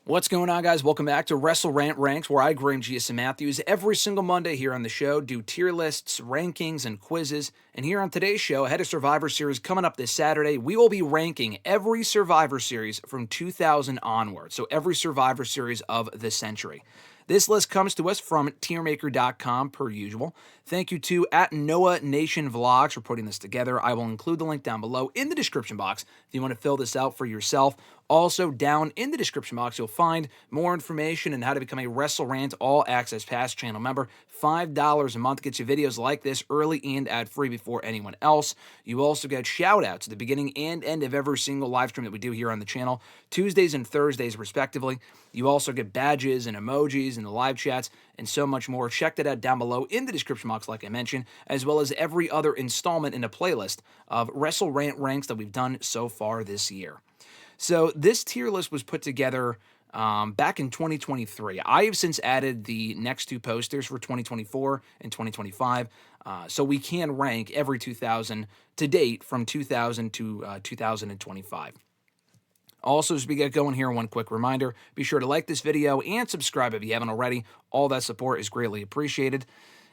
What's going on, guys? Welcome back to WrestleRant Ranks, where I, Graham G.S. Matthews, every single Monday here on the show, do tier lists, rankings, and quizzes. And here on today's show, ahead of Survivor Series coming up this Saturday, we will be ranking every Survivor Series from 2000 onward. So every Survivor Series of the century. This list comes to us from tiermaker.com per usual. Thank you to @Noah Nation Vlogs for putting this together. I will include the link down below in the description box if you want to fill this out for yourself. Also, down in the description box, you'll find more information on how to become a WrestleRant All Access Pass channel member. $5 a month gets you videos like this early and ad-free before anyone else. You also get shout-outs at the beginning and end of every single live stream that we do here on the channel, Tuesdays and Thursdays respectively. You also get badges and emojis and the live chats and so much more. Check that out down below in the description box, like I mentioned, as well as every other installment in a playlist of WrestleRant Ranks that we've done so far this year. So this tier list was put together back in 2023. I have since added the next two posters for 2024 and 2025, so we can rank every 2000 to date from 2000 to 2025. Also, as we get going here, one quick reminder, be sure to like this video and subscribe if you haven't already. All that support is greatly appreciated.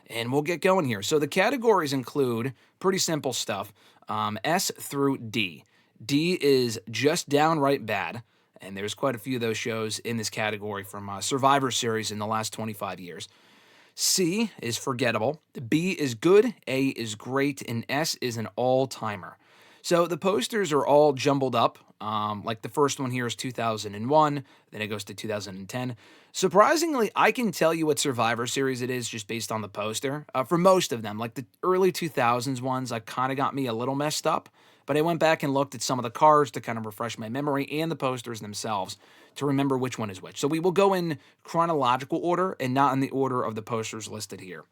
And we'll get going here. So the categories include pretty simple stuff, S through D. D is just downright bad, and there's quite a few of those shows in this category from Survivor Series in the last 25 years. C is forgettable, B is good, A is great, and S is an all-timer. So the posters are all jumbled up. Like the first one here is 2001, then it goes to 2010. Surprisingly, I can tell you what Survivor Series it is just based on the poster. For most of them, like the early 2000s ones, kind of got me a little messed up. But I went back and looked at some of the cards to kind of refresh my memory and the posters themselves to remember which one is which. So we will go in chronological order and not in the order of the posters listed here.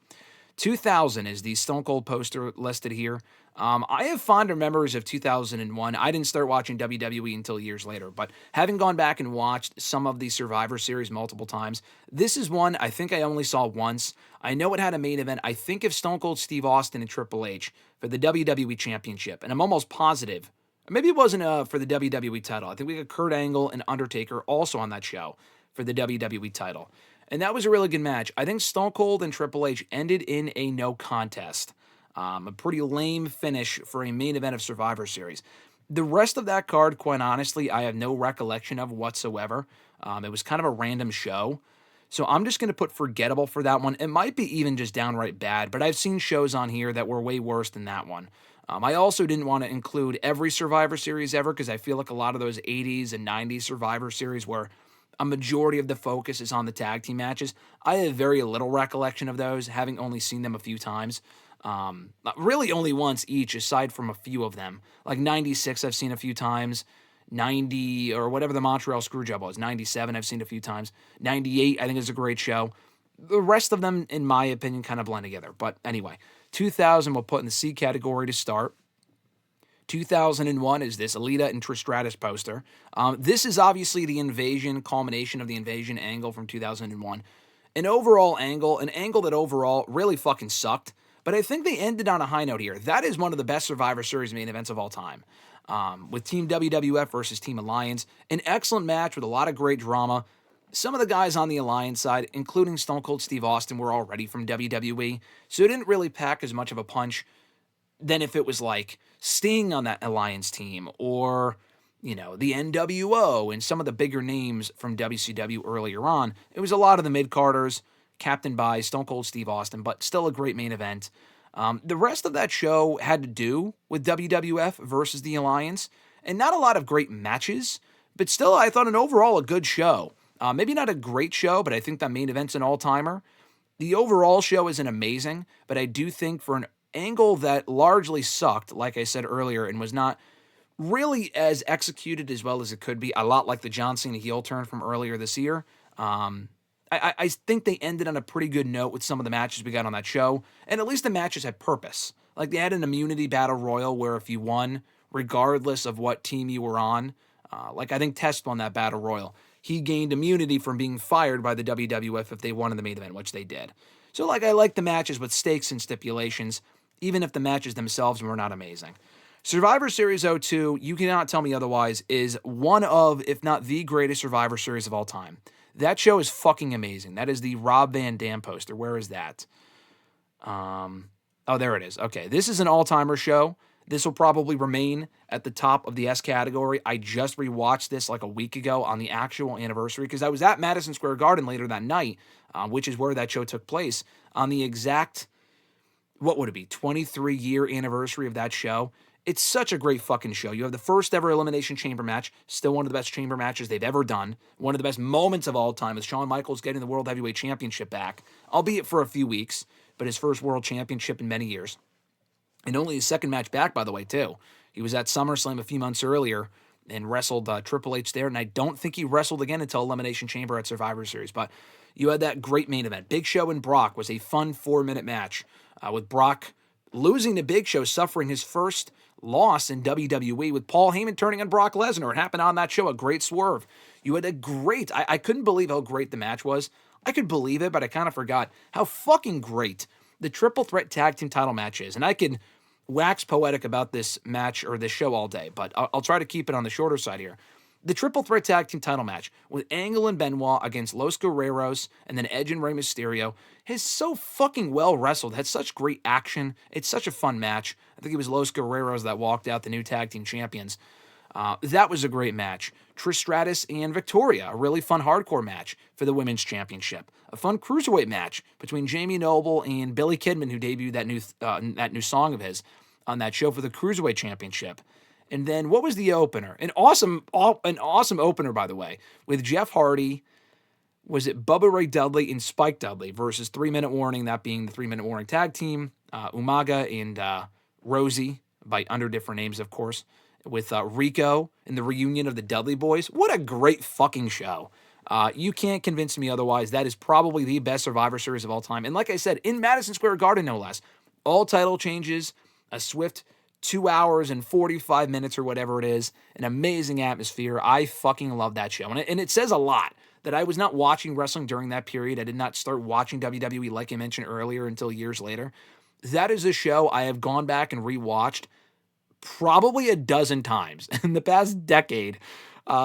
2000 is the Stone Cold poster listed here. I have fonder memories of 2001. I didn't start watching WWE until years later, but having gone back and watched some of the Survivor Series multiple times, this is one I think I only saw once. I know it had a main event, I think of Stone Cold Steve Austin and Triple H for the WWE Championship, and I'm almost positive, maybe it wasn't for the WWE title. I think we got Kurt Angle and Undertaker also on that show for the WWE title. And that was a really good match. I think Stone Cold and Triple H ended in a no contest. A pretty lame finish for a main event of Survivor Series. The rest of that card, quite honestly, I have no recollection of whatsoever. It was kind of a random show. So I'm just going to put forgettable for that one. It might be even just downright bad, but I've seen shows on here that were way worse than that one. I also didn't want to include every Survivor Series ever because I feel like a lot of those 80s and 90s Survivor Series where a majority of the focus is on the tag team matches. I have very little recollection of those, having only seen them a few times. Really only once each, aside from a few of them. Like 96 I've seen a few times. 90, or whatever the Montreal Screwjob was, 97 I've seen a few times. 98 I think is a great show. The rest of them, in my opinion, kind of blend together. But anyway, 2000 we'll put in the C category to start. 2001 is this Alita and Trish Stratus poster. This is obviously the invasion, culmination of the invasion angle from 2001. An angle that overall really fucking sucked, but I think they ended on a high note here. That is one of the best Survivor Series main events of all time. With Team WWF versus Team Alliance. An excellent match with a lot of great drama. Some of the guys on the Alliance side, including Stone Cold Steve Austin, were already from WWE, so it didn't really pack as much of a punch than if it was like Sting on that Alliance team or, the NWO and some of the bigger names from WCW earlier on. It was a lot of the mid-carders, captained by Stone Cold Steve Austin, but still a great main event. The rest of that show had to do with WWF versus the Alliance, and not a lot of great matches, but still I thought overall a good show. Maybe not a great show, but I think that main event's an all-timer. The overall show isn't amazing, but I do think for an angle that largely sucked, like I said earlier, and was not really as executed as well as it could be, a lot like the John Cena heel turn from earlier this year. I think they ended on a pretty good note with some of the matches we got on that show, and at least the matches had purpose. Like they had an immunity battle royal where if you won, regardless of what team you were on, like I think Test won that battle royal, he gained immunity from being fired by the WWF if they won in the main event, which they did. So I like the matches with stakes and stipulations, even if the matches themselves were not amazing. Survivor Series '02, you cannot tell me otherwise, is one of, if not the greatest Survivor Series of all time. That show is fucking amazing. That is the Rob Van Dam poster. Where is that? Oh, there it is. Okay, this is an all-timer show. This will probably remain at the top of the S category. I just rewatched this like a week ago on the actual anniversary because I was at Madison Square Garden later that night, which is where that show took place, on the exact, what would it be, 23-year anniversary of that show. It's such a great fucking show. You have the first ever Elimination Chamber match, still one of the best chamber matches they've ever done. One of the best moments of all time is Shawn Michaels getting the World Heavyweight Championship back, albeit for a few weeks, but his first World Championship in many years. And only his second match back, by the way, too. He was at SummerSlam a few months earlier and wrestled Triple H there, and I don't think he wrestled again until Elimination Chamber at Survivor Series. But you had that great main event. Big Show and Brock was a fun 4-minute match, with Brock losing to Big Show, suffering his first loss in WWE, with Paul Heyman turning on Brock Lesnar. It happened on that show, a great swerve. You had a great, I couldn't believe how great the match was. I could believe it, but I kind of forgot how fucking great the triple threat tag team title match is. And I could wax poetic about this match or this show all day, but I'll try to keep it on the shorter side here. The triple threat tag team title match with Angle and Benoit against Los Guerreros and then Edge and Rey Mysterio is so fucking well wrestled. Had such great action. It's such a fun match. I think it was Los Guerreros that walked out the new tag team champions. That was a great match. Trish Stratus and Victoria, a really fun hardcore match for the Women's Championship. A fun cruiserweight match between Jamie Noble and Billy Kidman, who debuted that new song of his on that show for the Cruiserweight Championship. And then what was the opener? An awesome opener, by the way, with Jeff Hardy. Was it Bubba Ray Dudley and Spike Dudley versus 3 Minute Warning, that being the 3 Minute Warning tag team, Umaga and Rosie, by under different names, of course, with Rico and the reunion of the Dudley Boys. What a great fucking show. You can't convince me otherwise. That is probably the best Survivor Series of all time. And like I said, in Madison Square Garden, no less. All title changes, a swift 2 hours and 45 minutes or whatever it is, an amazing atmosphere. I fucking love that show. And it says a lot that I was not watching wrestling during that period. I did not start watching WWE, like I mentioned earlier, until years later. That is a show I have gone back and rewatched probably a dozen times in the past decade,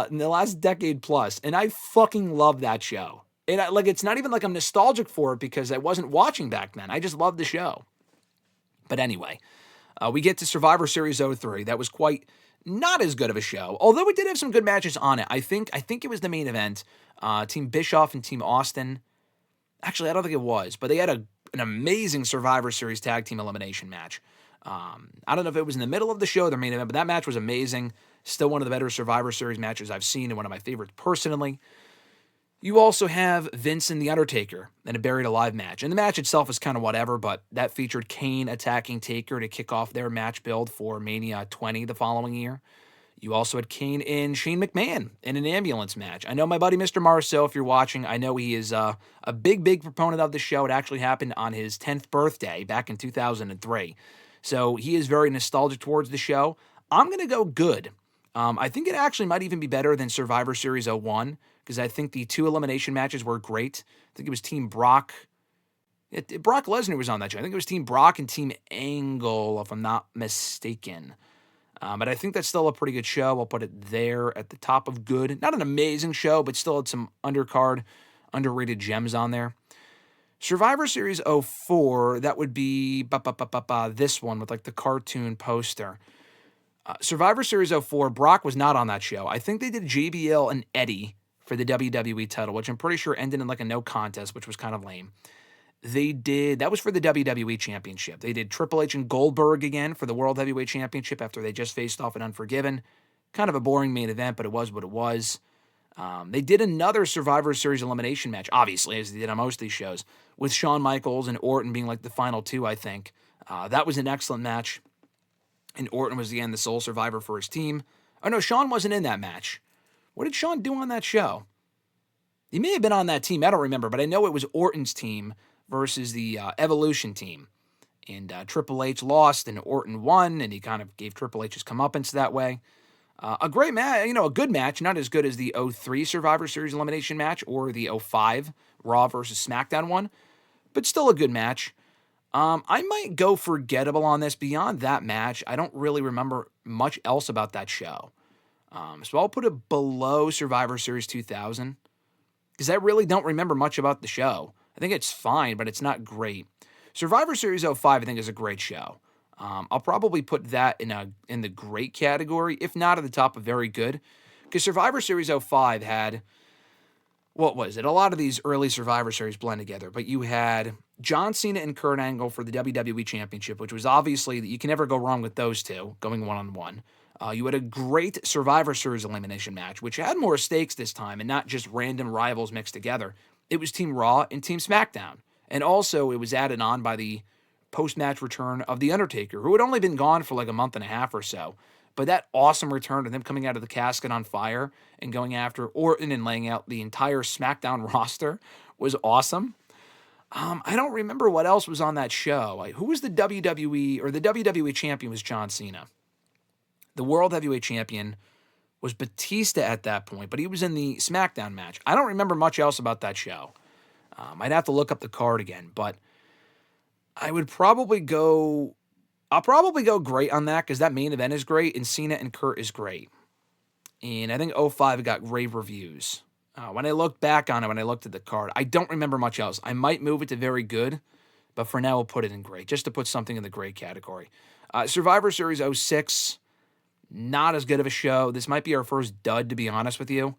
in the last decade plus. And I fucking love that show. And it's not even like I'm nostalgic for it because I wasn't watching back then. I just love the show. But anyway, we get to Survivor Series '03. That was quite not as good of a show, although it did have some good matches on it. I think it was the main event. Team Bischoff and Team Austin. Actually, I don't think it was, but they had an amazing Survivor Series tag team elimination match. I don't know if it was in the middle of the show, their main event, but that match was amazing. Still one of the better Survivor Series matches I've seen and one of my favorites personally. You also have Vince and The Undertaker in a Buried Alive match. And the match itself is kind of whatever, but that featured Kane attacking Taker to kick off their match build for Mania 20 the following year. You also had Kane and Shane McMahon in an ambulance match. I know my buddy Mr. Marceau, if you're watching, I know he is a big proponent of the show. It actually happened on his 10th birthday back in 2003. So he is very nostalgic towards the show. I'm going to go good. I think it actually might even be better than Survivor Series '01 because I think the 2 elimination matches were great. I think it was Team Brock. Brock Lesnar was on that show. I think it was Team Brock and Team Angle, if I'm not mistaken. But I think that's still a pretty good show. I'll put it there at the top of good. Not an amazing show, but still had some undercard, underrated gems on there. Survivor Series '04, that would be this one with like the cartoon poster. Survivor Series '04, Brock was not on that show. I think they did JBL and Eddie for the WWE title, which I'm pretty sure ended in like a no contest, which was kind of lame. That was for the WWE Championship. They did Triple H and Goldberg again for the World Heavyweight Championship after they just faced off in Unforgiven. Kind of a boring main event, but it was what it was. They did another Survivor Series elimination match, obviously, as they did on most of these shows, with Shawn Michaels and Orton being like the final two, I think. That was an excellent match. And Orton was, again, the sole survivor for his team. Oh, no, Shawn wasn't in that match. What did Shawn do on that show? He may have been on that team. I don't remember, but I know it was Orton's team versus the Evolution team. And Triple H lost, and Orton won, and he kind of gave Triple H his comeuppance that way. A great match, a good match, not as good as the '03 Survivor Series elimination match or the '05 Raw versus SmackDown one, but still a good match. I might go forgettable on this. Beyond that match, I don't really remember much else about that show. So I'll put it below Survivor Series 2000 because I really don't remember much about the show. I think it's fine, but it's not great. Survivor Series '05, I think, is a great show. I'll probably put that in the great category, if not at the top of very good, because Survivor Series '05 had, what was it? A lot of these early Survivor Series blend together, but you had John Cena and Kurt Angle for the WWE Championship, which was obviously, you can never go wrong with those two going one-on-one. You had a great Survivor Series elimination match, which had more stakes this time and not just random rivals mixed together. It was Team Raw and Team SmackDown. And also, it was added on by the post-match return of The Undertaker, who had only been gone for like a month and a half or so. But that awesome return of him coming out of the casket on fire and going after Orton and laying out the entire SmackDown roster was awesome. I don't remember what else was on that show. Who was the WWE, or the WWE champion was John Cena. The World Heavyweight Champion was Batista at that point, but he was in the SmackDown match. I don't remember much else about that show. I'd have to look up the card again, but I would probably go... I'll probably go great on that because that main event is great and Cena and Kurt is great. And I think '05 got rave reviews. When I look back on it, when I looked at the card, I don't remember much else. I might move it to very good, but for now, we'll put it in great, just to put something in the great category. Survivor Series '06, not as good of a show. This might be our first dud, to be honest with you.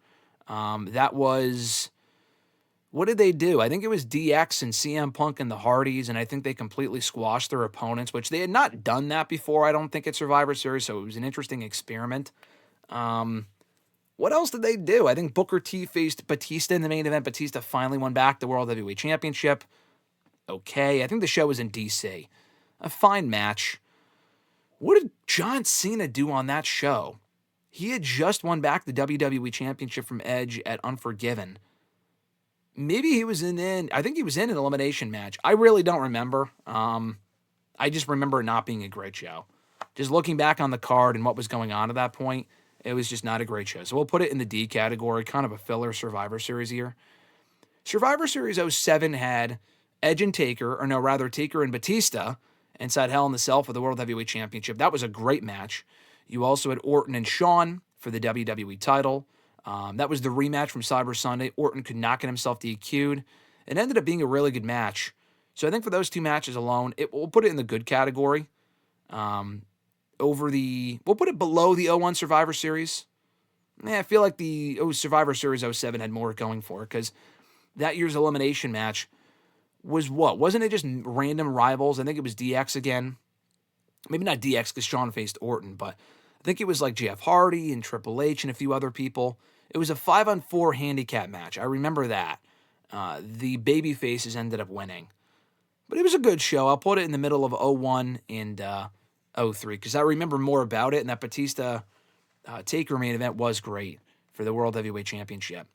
That was... What did they do? I think it was DX and CM Punk and the Hardys, and I think they completely squashed their opponents, which they had not done that before, I don't think, at Survivor Series, so it was an interesting experiment. What else did they do? I think Booker T faced Batista in the main event. Batista finally won back the World Heavyweight Championship. Okay, I think the show was in D.C. A fine match. What did John Cena do on that show? He had just won back the WWE Championship from Edge at Unforgiven. Maybe he was I think he was in an elimination match. I really don't remember. I just remember it not being a great show. Just looking back on the card and what was going on at that point, it was just not a great show. So we'll put it in the D category, kind of a filler Survivor Series year. Survivor Series '07 had Edge and Taker, or no, rather Taker and Batista, inside Hell in the Cell for the World Heavyweight Championship. That was a great match. You also had Orton and Shawn for the WWE title. That was the rematch from Cyber Sunday. Orton could not get himself DQ'd. It ended up being a really good match. So I think for those two matches alone, we'll put it in the good category. We'll put it below the '01 Survivor Series. I feel like the Survivor Series '07 had more going for it because that year's elimination match was what? Wasn't it just random rivals? I think it was DX again. Maybe not DX because Shawn faced Orton, but I think it was like Jeff Hardy and Triple H and a few other people. It was a 5-on-4 handicap match. I remember that. The baby faces ended up winning. But it was a good show. I'll put it in the middle of '01 and '03 because I remember more about it, and that Batista Taker main event was great for the World Heavyweight Championship.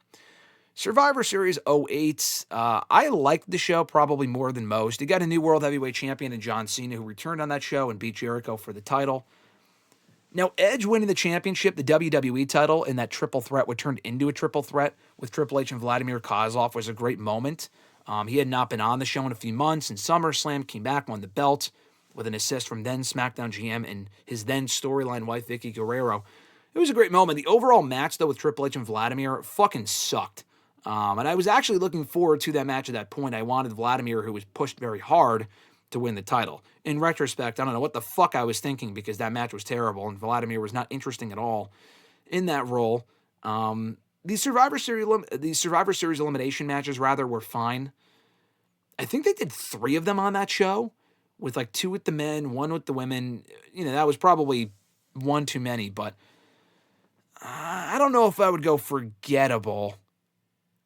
Survivor Series '08, I liked the show probably more than most. You got a new World Heavyweight Champion in John Cena who returned on that show and beat Jericho for the title. Now, Edge winning the championship, the WWE title, in that triple threat, what turned into a triple threat with Triple H and Vladimir Kozlov was a great moment. He had not been on the show in a few months, and SummerSlam came back, won the belt with an assist from then SmackDown GM and his then storyline wife, Vicky Guerrero. It was a great moment. The overall match, though, with Triple H and Vladimir fucking sucked. And I was actually looking forward to that match at that point. I wanted Vladimir, who was pushed very hard, to win the title. In retrospect, I don't know what the fuck I was thinking because that match was terrible and Vladimir was not interesting at all in that role. The Survivor Series elimination matches, rather, were fine. I think they did 3 of them on that show, with like 2 with the men, 1 with the women. You know, that was probably 1 too many, but I don't know if I would go forgettable.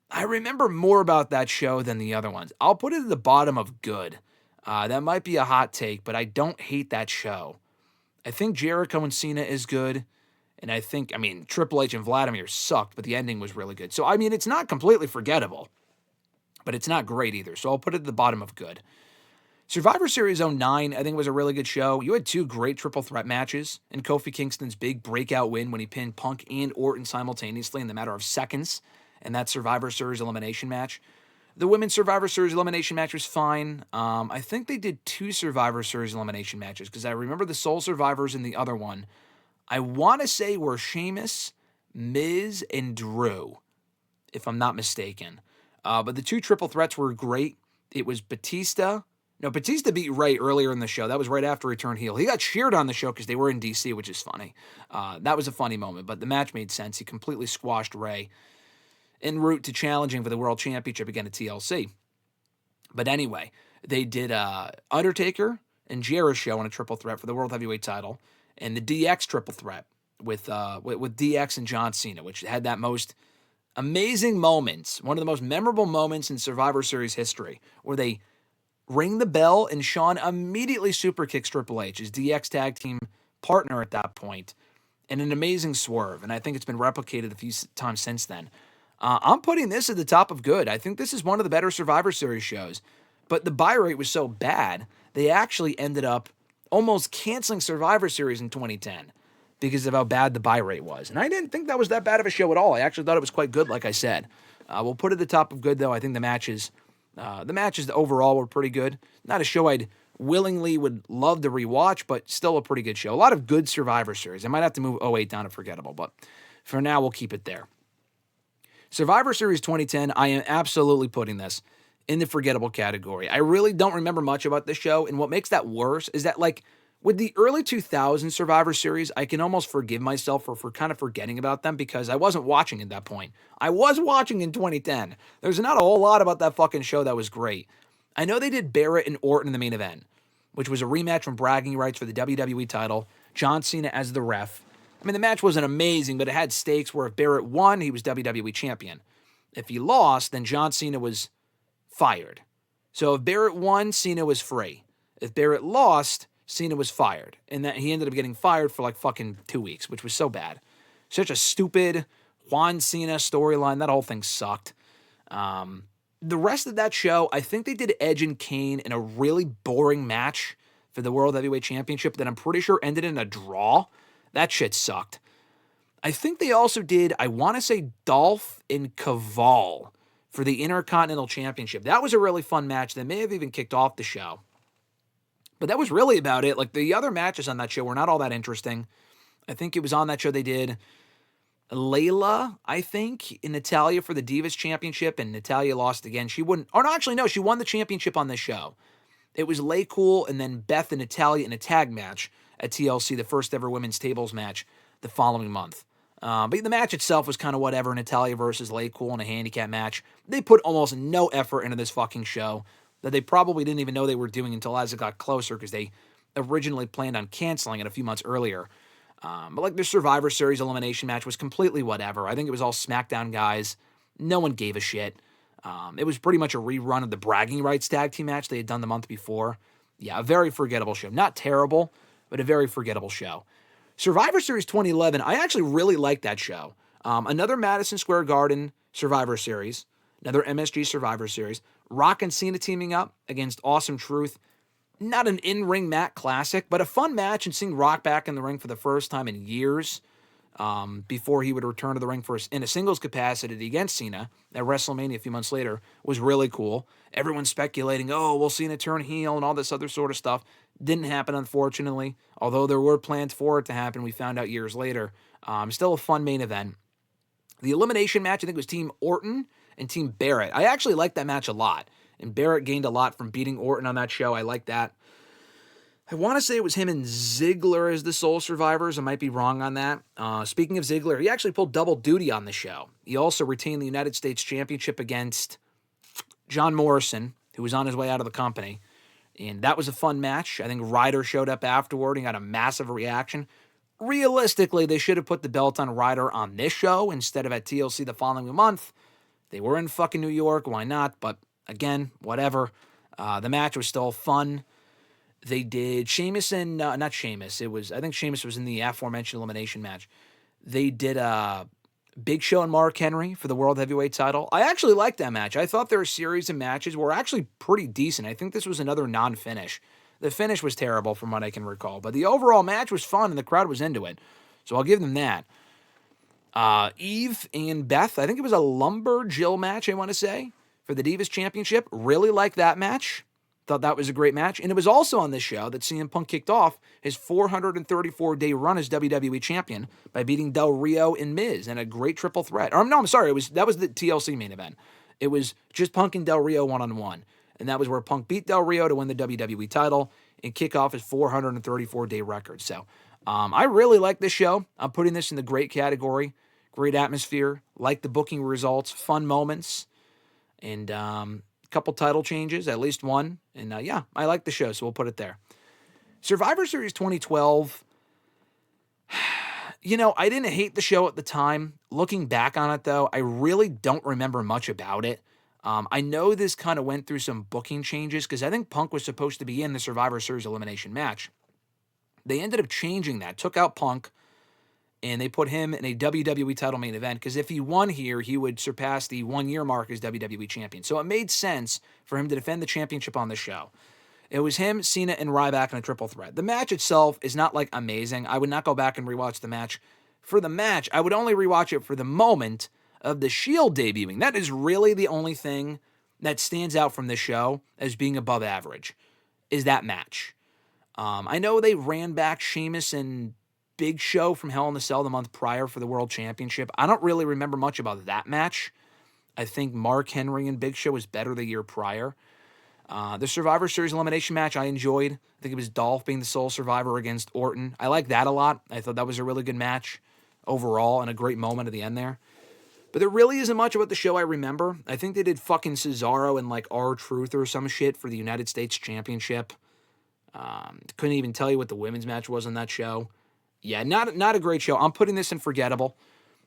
I remember more about that show than the other ones. I'll put it at the bottom of good. That might be a hot take, but I don't hate that show. I think Jericho and Cena is good. And I think, Triple H and Vladimir sucked, but the ending was really good. So, it's not completely forgettable, but it's not great either. So I'll put it at the bottom of good. Survivor Series '09, I think, was a really good show. You had 2 great triple threat matches, and Kofi Kingston's big breakout win when he pinned Punk and Orton simultaneously in the matter of seconds in that Survivor Series elimination match. The Women's Survivor Series elimination match was fine. I think they did 2 Survivor Series elimination matches because I remember the sole survivors in the other one. I want to say were Sheamus, Miz, and Drew, if I'm not mistaken. But the 2 triple threats were great. It was Batista. No, Batista beat Ray earlier in the show. That was right after he turned heel. He got cheered on the show because they were in D.C., which is funny. That was a funny moment, but the match made sense. He completely squashed Ray en route to challenging for the World Championship again at TLC. But anyway, they did Undertaker and Jericho in a triple threat for the World Heavyweight title, and the DX triple threat with DX and John Cena, which had that most amazing moment, one of the most memorable moments in Survivor Series history, where they ring the bell and Shawn immediately super kicks Triple H, his DX tag team partner at that point, in an amazing swerve. And I think it's been replicated a few times since then. I'm putting this at the top of good. I think this is one of the better Survivor Series shows. But the buy rate was so bad, they actually ended up almost canceling Survivor Series in 2010 because of how bad the buy rate was. And I didn't think that was that bad of a show at all. I actually thought it was quite good, like I said. We'll put it at the top of good, though. I think the matches overall were pretty good. Not a show I'd willingly would love to rewatch, but still a pretty good show. A lot of good Survivor Series. I might have to move 08 down to forgettable, but for now, we'll keep it there. Survivor Series 2010, I am absolutely putting this in the forgettable category. I really don't remember much about this show, and what makes that worse is that, like, with the early 2000s Survivor Series, I can almost forgive myself for kind of forgetting about them because I wasn't watching at that point. I was watching in 2010. There's not a whole lot about that fucking show that was great. I know they did Barrett and Orton in the main event, which was a rematch from bragging rights for the WWE title, John Cena as the ref. I mean, the match wasn't amazing, but it had stakes where if Barrett won, he was WWE champion. If he lost, then John Cena was fired. So if Barrett won, Cena was free. If Barrett lost, Cena was fired. And that he ended up getting fired for like fucking 2 weeks, which was so bad. Such a stupid Juan Cena storyline. That whole thing sucked. The rest of that show, I think they did Edge and Kane in a really boring match for the World Heavyweight Championship that I'm pretty sure ended in a draw. That shit sucked. I think they also did, I want to say, Dolph and Caval for the Intercontinental Championship. That was a really fun match that may have even kicked off the show. But that was really about it. Like, the other matches on that show were not all that interesting. I think it was on that show they did Layla, I think, in Natalya for the Divas Championship, and Natalya lost again. She wouldn't, or no, actually, no, she won the championship on this show. It was Lay Cool and then Beth and Natalya in a tag match at TLC, the first ever women's tables match the following month. But the match itself was kind of whatever. Natalya versus Lay Cool in a handicap match. They put almost no effort into this fucking show that they probably didn't even know they were doing until as it got closer because they originally planned on canceling it a few months earlier. But like their Survivor Series elimination match was completely whatever. I think it was all SmackDown guys. No one gave a shit. It was pretty much a rerun of the bragging rights tag team match they had done the month before. Yeah, a very forgettable show. Not terrible, but a very forgettable show. Survivor Series 2011, I actually really liked that show. Another Madison Square Garden Survivor Series, another MSG Survivor Series. Rock and Cena teaming up against Awesome Truth. Not an in-ring mat classic, but a fun match, and seeing Rock back in the ring for the first time in years before he would return to the ring in a singles capacity against Cena at WrestleMania a few months later was really cool. Everyone's speculating, oh, will Cena turn heel and all this other sort of stuff. Didn't happen, unfortunately. Although there were plans for it to happen, we found out years later. Still a fun main event. The elimination match, I think, was Team Orton and Team Barrett. I actually liked that match a lot. And Barrett gained a lot from beating Orton on that show. I like that. I want to say it was him and Ziggler as the sole survivors. I might be wrong on that. Speaking of Ziggler, he actually pulled double duty on the show. He also retained the United States Championship against John Morrison, who was on his way out of the company. And that was a fun match. I think Ryder showed up afterward and got a massive reaction. Realistically, they should have put the belt on Ryder on this show instead of at TLC the following month. They were in fucking New York. Why not? But again, whatever. The match was still fun. They did Sheamus and, not Sheamus. I think Sheamus was in the aforementioned elimination match. They did Big Show and Mark Henry for the World Heavyweight title. I actually liked that match. I thought their series of matches were actually pretty decent. I think this was another non-finish. The finish was terrible from what I can recall, but the overall match was fun and the crowd was into it. So I'll give them that. Eve and Beth, I think it was a Lumber Jill match, I want to say, for the Divas Championship. Really liked that match. Thought that was a great match. And it was also on this show that CM Punk kicked off his 434-day run as WWE Champion by beating Del Rio and Miz in a great triple threat. Or no, I'm sorry, that was the TLC main event. It was just Punk and Del Rio one-on-one. And that was where Punk beat Del Rio to win the WWE title and kick off his 434-day record. So I really like this show. I'm putting this in the great category. Great atmosphere. Like the booking results. Fun moments. And couple title changes, at least one. And yeah, I like the show, so we'll put it there. Survivor Series 2012, I didn't hate the show at the time. Looking back on it, though, I really don't remember much about it. I know this kind of went through some booking changes because I think Punk was supposed to be in the Survivor Series elimination match. They ended up changing that, took out Punk, and they put him in a WWE title main event because if he won here, he would surpass the 1-year mark as WWE champion. So it made sense for him to defend the championship on the show. It was him, Cena, and Ryback in a triple threat. The match itself is not like amazing. I would not go back and rewatch the match. For the match, I would only rewatch it for the moment of the Shield debuting. That is really the only thing that stands out from this show as being above average, is that match. I know they ran back Sheamus and Big Show from Hell in a Cell the month prior for the World Championship. I don't really remember much about that match. I think Mark Henry and Big Show was better the year prior. The Survivor Series elimination match I enjoyed. I think it was Dolph being the sole survivor against Orton. I like that a lot. I thought that was a really good match overall and a great moment at the end there. But there really isn't much about the show I remember. I think they did fucking Cesaro and like R-Truth or some shit for the United States Championship. Couldn't even tell you what the women's match was on that show. Yeah, not a great show. I'm putting this in forgettable.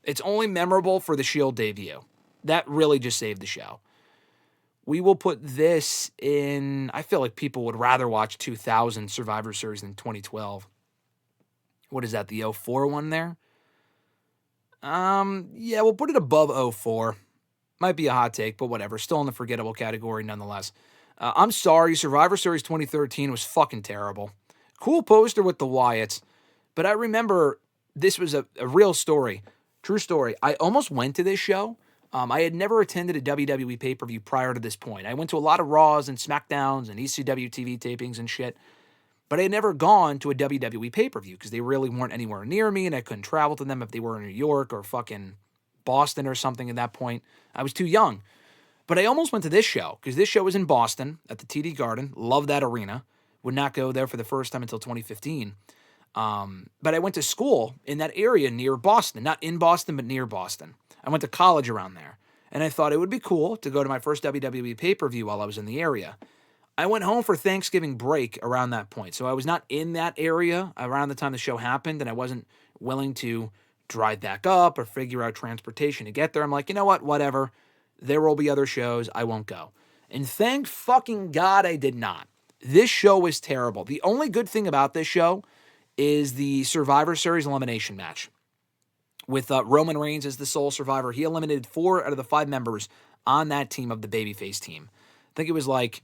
It's only memorable for the Shield debut. That really just saved the show. We will put this in... I feel like people would rather watch 2000 Survivor Series than 2012. What is that, the 04 one there? Yeah, we'll put it above 04. Might be a hot take, but whatever. Still in the forgettable category nonetheless. I'm sorry, Survivor Series 2013 was fucking terrible. Cool poster with the Wyatts. But I remember this was a real story. True story. I almost went to this show. I had never attended a WWE pay-per-view prior to this point. I went to a lot of Raws and SmackDowns and ECW TV tapings and shit. But I had never gone to a WWE pay-per-view because they really weren't anywhere near me and I couldn't travel to them if they were in New York or fucking Boston or something at that point. I was too young. But I almost went to this show because this show was in Boston at the TD Garden. Love that arena. Would not go there for the first time until 2015. But I went to school in that area near Boston. Not in Boston, but near Boston. I went to college around there. And I thought it would be cool to go to my first WWE pay-per-view while I was in the area. I went home for Thanksgiving break around that point. So I was not in that area around the time the show happened, and I wasn't willing to drive back up or figure out transportation to get there. I'm like, you know what? Whatever. There will be other shows. I won't go. And thank fucking God I did not. This show was terrible. The only good thing about this show is the Survivor Series elimination match with Roman Reigns as the sole survivor. He eliminated 4 out of the 5 members on that team of the babyface team. I think it was like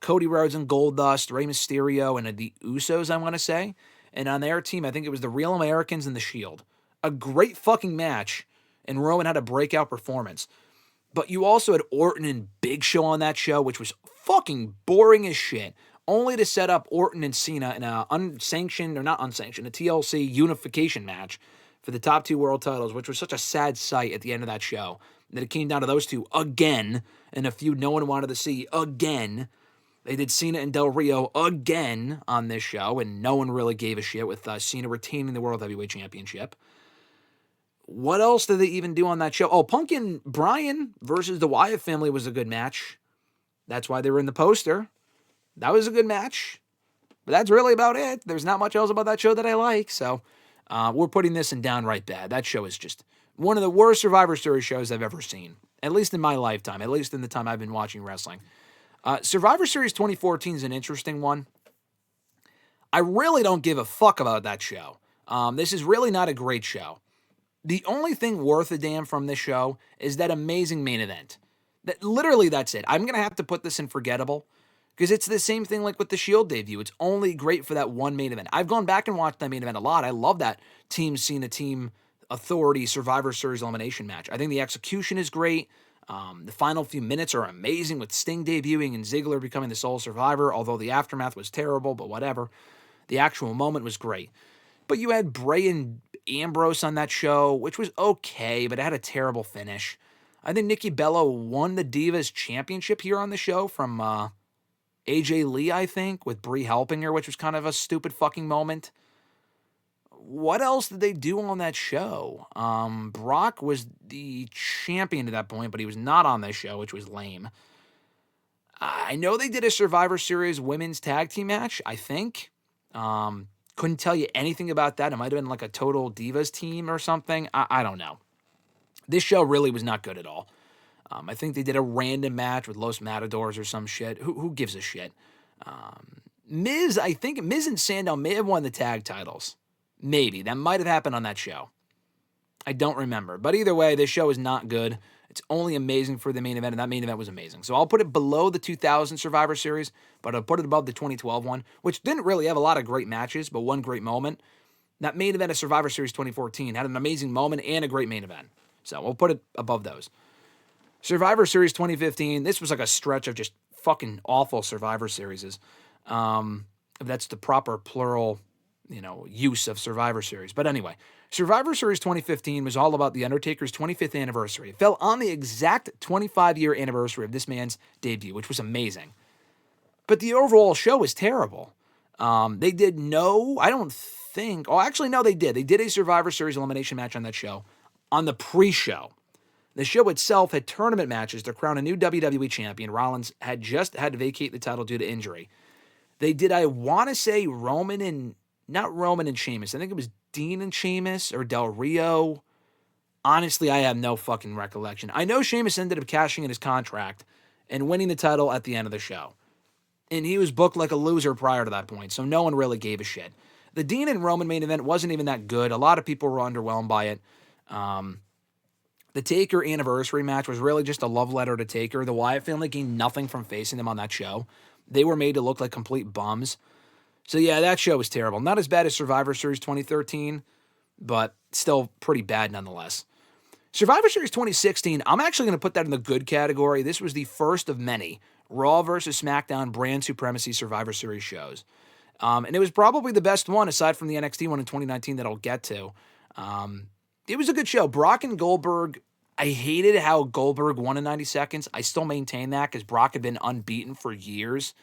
Cody Rhodes and Goldust, Rey Mysterio, and the Usos, I want to say. And on their team, I think it was the Real Americans and the Shield. A great fucking match, and Roman had a breakout performance. But you also had Orton and Big Show on that show, which was fucking boring as shit. Only to set up Orton and Cena in a unsanctioned, or not unsanctioned, a TLC unification match for the top 2 world titles, which was such a sad sight at the end of that show. That it came down to those two again, in a feud no one wanted to see again. They did Cena and Del Rio again on this show, and no one really gave a shit with Cena retaining the World Heavyweight Championship. What else did they even do on that show? Oh, Punk and Bryan versus the Wyatt family was a good match. That's why they were in the poster. That was a good match. But that's really about it. There's not much else about that show that I like, so we're putting this in downright bad. That show is just one of the worst Survivor Series shows I've ever seen, at least in my lifetime, at least in the time I've been watching wrestling. Survivor Series 2014 is an interesting one. I really don't give a fuck about that show. This is really not a great show. The only thing worth a damn from this show is that amazing main event. Literally, that's it. I'm going to have to put this in forgettable because it's the same thing like with the Shield debut. It's only great for that one main event. I've gone back and watched that main event a lot. I love that Team Cena, Team Authority Survivor Series elimination match. I think the execution is great. The final few minutes are amazing with Sting debuting and Ziggler becoming the sole survivor, although the aftermath was terrible, but whatever. The actual moment was great. But you had Bray and Ambrose on that show, which was okay, but it had a terrible finish. I think Nikki Bella won the Divas Championship here on the show from AJ Lee, I think, with Brie helping her, which was kind of a stupid fucking moment. What else did they do on that show? Brock was the champion at that point, but he was not on this show, which was lame. I know they did a Survivor Series women's tag team match, I think. Couldn't tell you anything about that. It might have been like a total Divas team or something. I don't know. This show really was not good at all. I think they did a random match with Los Matadors or some shit. Who gives a shit? I think Miz and Sandow may have won the tag titles. Maybe. That might have happened on that show. I don't remember. But either way, this show is not good. It's only amazing for the main event, and that main event was amazing. So I'll put it below the 2000 Survivor Series, but I'll put it above the 2012 one, which didn't really have a lot of great matches, but one great moment. That main event of Survivor Series 2014 had an amazing moment and a great main event. So we'll put it above those. Survivor Series 2015, this was like a stretch of just fucking awful Survivor Series. If that's the proper plural use of Survivor Series. But anyway, Survivor Series 2015 was all about The Undertaker's 25th anniversary. It fell on the exact 25-year anniversary of this man's debut, which was amazing. But the overall show was terrible. They did they did. They did a Survivor Series elimination match on that show on the pre-show. The show itself had tournament matches to crown a new WWE champion. Rollins had just had to vacate the title due to injury. They did, I want to say, not Roman and Sheamus. I think it was Dean and Sheamus or Del Rio. Honestly, I have no fucking recollection. I know Sheamus ended up cashing in his contract and winning the title at the end of the show. And he was booked like a loser prior to that point, so no one really gave a shit. The Dean and Roman main event wasn't even that good. A lot of people were underwhelmed by it. The Taker anniversary match was really just a love letter to Taker. The Wyatt family gained nothing from facing them on that show. They were made to look like complete bums. So yeah, that show was terrible. Not as bad as Survivor Series 2013, but still pretty bad nonetheless. Survivor Series 2016, I'm actually going to put that in the good category. This was the first of many Raw versus SmackDown brand supremacy Survivor Series shows. And it was probably the best one, aside from the NXT one in 2019 that I'll get to. It was a good show. Brock and Goldberg, I hated how Goldberg won in 90 seconds. I still maintain that because Brock had been unbeaten for years.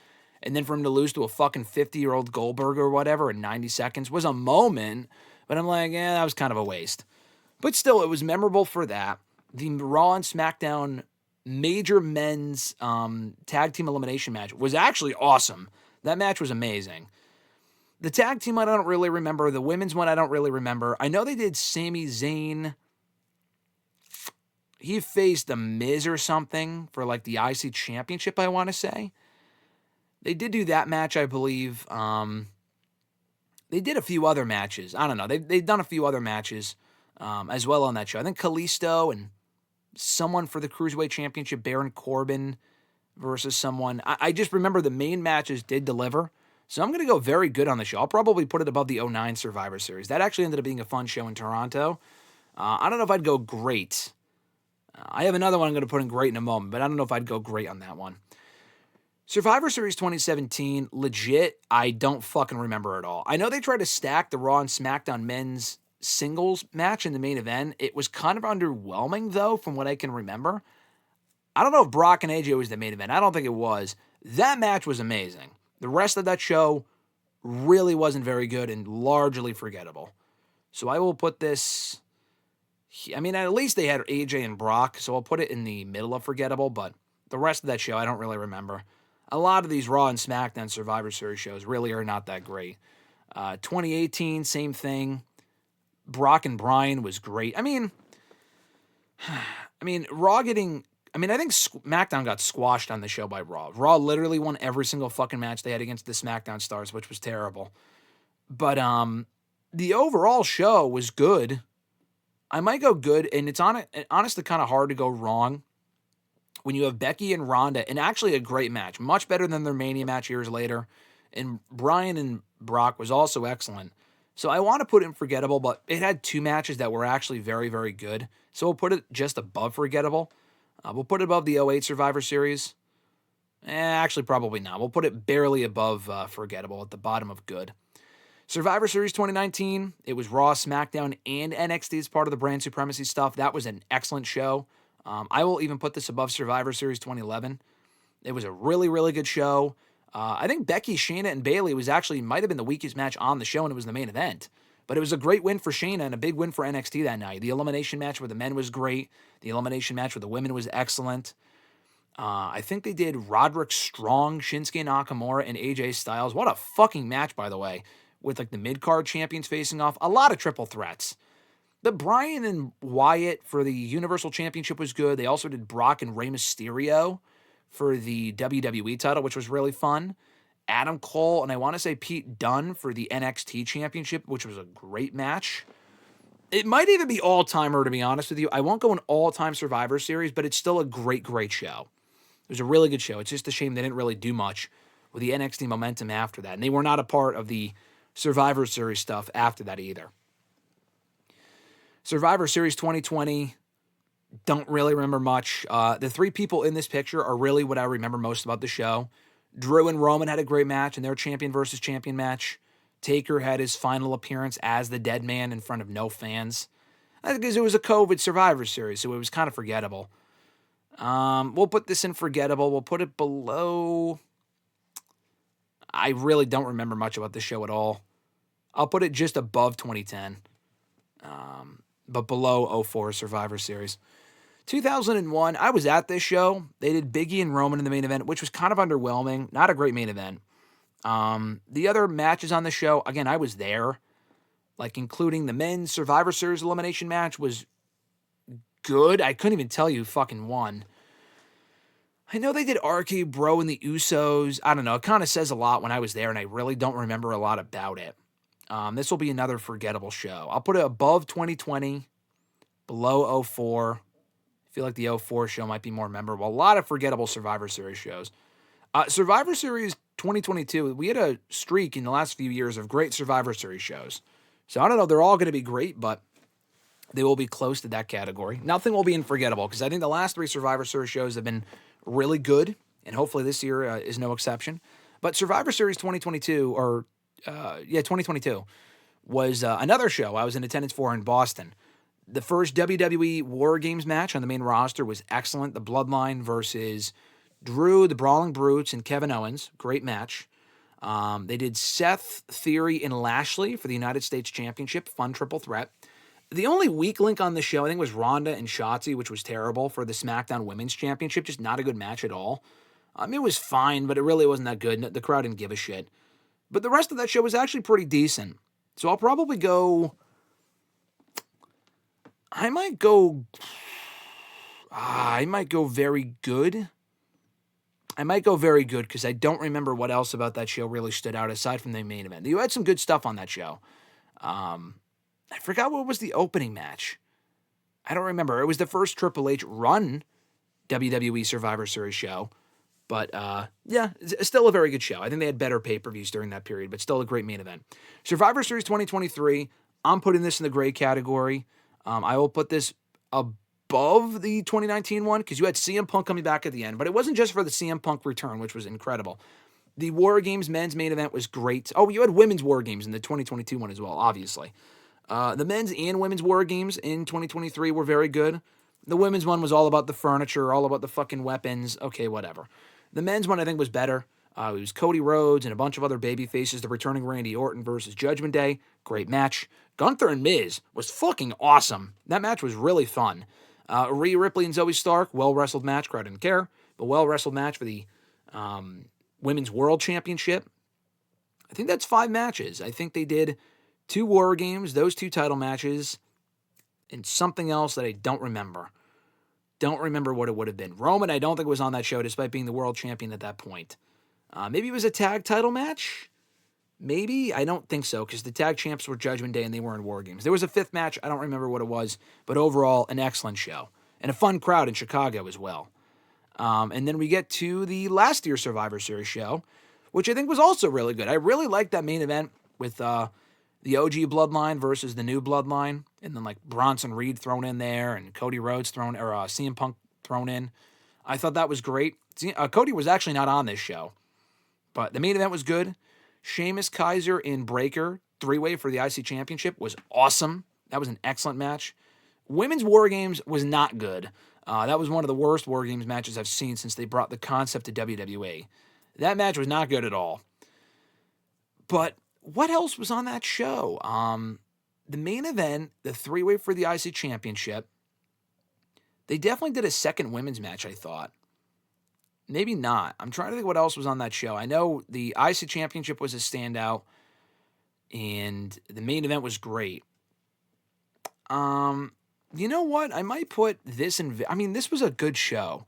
And then for him to lose to a fucking 50-year-old Goldberg or whatever in 90 seconds was a moment. But I'm like, that was kind of a waste. But still, it was memorable for that. The Raw and SmackDown major men's tag team elimination match was actually awesome. That match was amazing. The tag team one I don't really remember. The women's one I don't really remember. I know they did Sami Zayn. He faced The Miz or something for like the IC Championship, I want to say. They did do that match, I believe. They did a few other matches. I don't know. They've done a few other matches as well on that show. I think Kalisto and someone for the Cruiserweight Championship, Baron Corbin versus someone. I just remember the main matches did deliver. So I'm going to go very good on the show. I'll probably put it above the 2009 Survivor Series. That actually ended up being a fun show in Toronto. I don't know if I'd go great. I have another one I'm going to put in great in a moment, but I don't know if I'd go great on that one. Survivor Series 2017, legit, I don't fucking remember at all. I know they tried to stack the Raw and SmackDown men's singles match in the main event. It was kind of underwhelming, though, from what I can remember. I don't know if Brock and AJ was the main event. I don't think it was. That match was amazing. The rest of that show really wasn't very good and largely forgettable. So I will put this... I mean, at least they had AJ and Brock, so I'll put it in the middle of forgettable, but the rest of that show I don't really remember. A lot of these Raw and SmackDown Survivor Series shows really are not that great. 2018, same thing. Brock and Bryan was great. I mean, Raw getting... I think SmackDown got squashed on the show by Raw. Raw literally won every single fucking match they had against the SmackDown stars, which was terrible. But the overall show was good. I might go good, and it's honestly kind of hard to go wrong when you have Becky and Ronda, and actually a great match, much better than their Mania match years later. And Bryan and Brock was also excellent. So I want to put it in forgettable, but it had two matches that were actually very, very good. So we'll put it just above forgettable. We'll put it above the '08 Survivor Series. Actually, probably not. We'll put it barely above forgettable, at the bottom of good. Survivor Series 2019, it was Raw, SmackDown, and NXT as part of the brand supremacy stuff. That was an excellent show. I will even put this above Survivor Series 2011. It was a really, really good show. I think Becky, Shayna, and Bayley might have been the weakest match on the show, and it was the main event. But it was a great win for Shayna and a big win for NXT that night. The elimination match with the men was great. The elimination match with the women was excellent. I think they did Roderick Strong, Shinsuke Nakamura, and AJ Styles. What a fucking match, by the way, with like the mid-card champions facing off. A lot of triple threats. The Bryan and Wyatt for the Universal Championship was good. They also did Brock and Rey Mysterio for the WWE title, which was really fun. Adam Cole and I want to say Pete Dunne for the NXT Championship, which was a great match. It might even be all-timer, to be honest with you. I won't go an all-time Survivor Series, but it's still a great, great show. It was a really good show. It's just a shame they didn't really do much with the NXT momentum after that. And they were not a part of the Survivor Series stuff after that either. Survivor Series 2020, don't really remember much. The three people in this picture are really what I remember most about the show. Drew and Roman had a great match in their champion versus champion match. Taker had his final appearance as the dead man in front of no fans. I think because it was a COVID Survivor Series, so it was kind of forgettable. We'll put this in forgettable. We'll put it below. I really don't remember much about the show at all. I'll put it just above 2010, but below '04 Survivor Series. 2001, I was at this show. They did Biggie and Roman in the main event, which was kind of underwhelming. Not a great main event. The other matches on the show, again, I was there. Like, including the men's Survivor Series elimination match was good. I couldn't even tell you who fucking won. I know they did RK Bro and the Usos. I don't know. It kind of says a lot when I was there, and I really don't remember a lot about it. This will be another forgettable show. I'll put it above 2020, below '04. I feel like the '04 show might be more memorable. A lot of forgettable Survivor Series shows. Survivor Series 2022, we had a streak in the last few years of great Survivor Series shows. So I don't know, they're all going to be great, but they will be close to that category. Nothing will be unforgettable, because I think the last three Survivor Series shows have been really good, and hopefully this year is no exception. But Survivor Series 2022, 2022, was another show I was in attendance for in Boston. The first WWE War Games match on the main roster was excellent. The Bloodline versus Drew, the Brawling Brutes, and Kevin Owens. Great match. They did Seth, Theory, and Lashley for the United States Championship. Fun triple threat. The only weak link on the show, I think, was Ronda and Shotzi, which was terrible for the SmackDown Women's Championship. Just not a good match at all. It was fine, but it really wasn't that good. The crowd didn't give a shit. But the rest of that show was actually pretty decent. So I'll probably go... I might go very good. I might go very good because I don't remember what else about that show really stood out aside from the main event. You had some good stuff on that show. I forgot what was the opening match. I don't remember. It was the first Triple H run WWE Survivor Series show. But, it's still a very good show. I think they had better pay-per-views during that period, but still a great main event. Survivor Series 2023, I'm putting this in the gray category. I will put this above the 2019 one because you had CM Punk coming back at the end, but it wasn't just for the CM Punk return, which was incredible. The War Games men's main event was great. Oh, you had women's War Games in the 2022 one as well, obviously. The men's and women's War Games in 2023 were very good. The women's one was all about the furniture, all about the fucking weapons. Okay, whatever. The men's one I think was better. It was Cody Rhodes and a bunch of other baby faces. The returning Randy Orton versus Judgment Day. Great match. Gunther and Miz was fucking awesome. That match was really fun. Rhea Ripley and Zoe Stark, well-wrestled match. Crowd didn't care. But well-wrestled match for the Women's World Championship. I think that's 5 matches. I think they did 2 War Games, those 2 title matches, and something else that I don't remember. Don't remember what it would have been. Roman, I don't think was on that show, despite being the world champion at that point. Maybe it was a tag title match? Maybe? I don't think so, because the tag champs were Judgment Day and they were in War Games. There was a 5th match. I don't remember what it was, but overall, an excellent show. And a fun crowd in Chicago as well. And then we get to the last year's Survivor Series show, which I think was also really good. I really liked that main event with the OG Bloodline versus the new Bloodline, and then like Bronson Reed thrown in there, and Cody Rhodes thrown, or CM Punk thrown in. I thought that was great. Cody was actually not on this show, but the main event was good. Sheamus, Kaiser, and Breaker, three-way for the IC Championship was awesome. That was an excellent match. Women's War Games was not good. That was one of the worst War Games matches I've seen since they brought the concept to WWE. That match was not good at all. But what else was on that show? The main event, the three-way for the IC Championship, they definitely did a second women's match, I thought. Maybe not. I'm trying to think what else was on that show. I know the IC Championship was a standout, and the main event was great. You know what? I might put this in... I mean, this was a good show.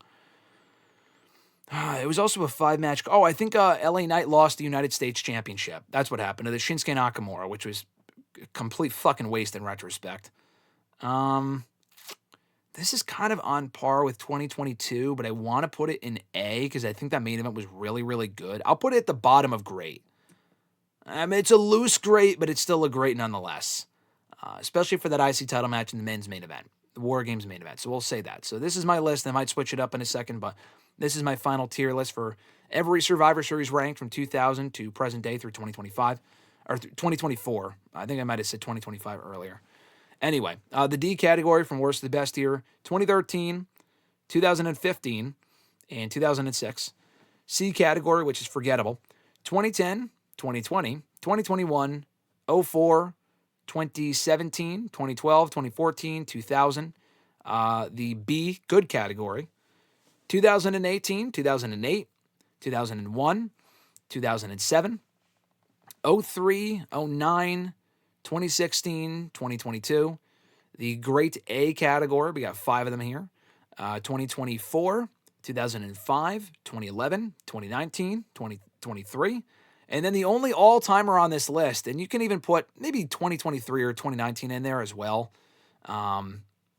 It was also a 5-match... Oh, I think LA Knight lost the United States Championship. That's what happened to the Shinsuke Nakamura, which was a complete fucking waste in retrospect. This is kind of on par with 2022, but I want to put it in A because I think that main event was really, really good. I'll put it at the bottom of great. I mean, it's a loose great, but it's still a great nonetheless. Especially for that IC title match in the men's main event, the War Games main event. So we'll say that. So this is my list. I might switch it up in a second, but this is my final tier list for every Survivor Series ranked from 2000 to present day through 2025, or 2024. I think I might have said 2025 earlier. Anyway, the D category from worst to the best here, 2013, 2015, and 2006. C category, which is forgettable, 2010, 2020, 2021, 04, 2017, 2012, 2014, 2000. The B, good category, 2018, 2008, 2001, 2007, 03, 09, 2016, 2022. The great A category, we got 5 of them here. 2024, 2005, 2011, 2019, 2023. And then the only all-timer on this list, and you can even put maybe 2023 or 2019 in there as well.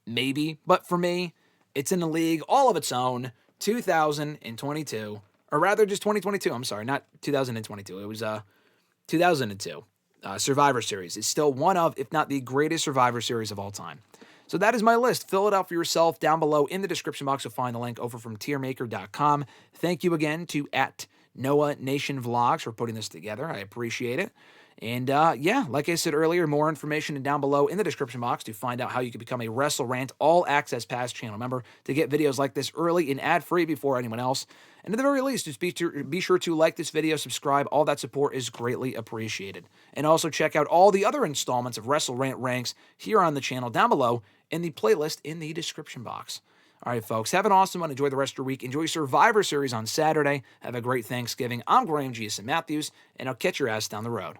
Maybe. But for me, it's in the league all of its own, 2022. Or rather, just 2022. I'm sorry, not 2022. It was 2002. Survivor Series is still one of, if not the greatest Survivor Series of all time. So that is my list. Fill it out for yourself down below in the description box. You'll find the link over from tiermaker.com. Thank you again to Noah Nation Vlogs for putting this together. I appreciate it. And yeah, like I said earlier, more information down below in the description box to find out how you can become a WrestleRant All Access Pass channel member to get videos like this early and ad-free before anyone else. And at the very least, just be sure to like this video, subscribe. All that support is greatly appreciated. And also check out all the other installments of WrestleRant Ranks here on the channel down below in the playlist in the description box. All right, folks, have an awesome one. Enjoy the rest of your week. Enjoy Survivor Series on Saturday. Have a great Thanksgiving. I'm Graham G.S. Matthews, and I'll catch your ass down the road.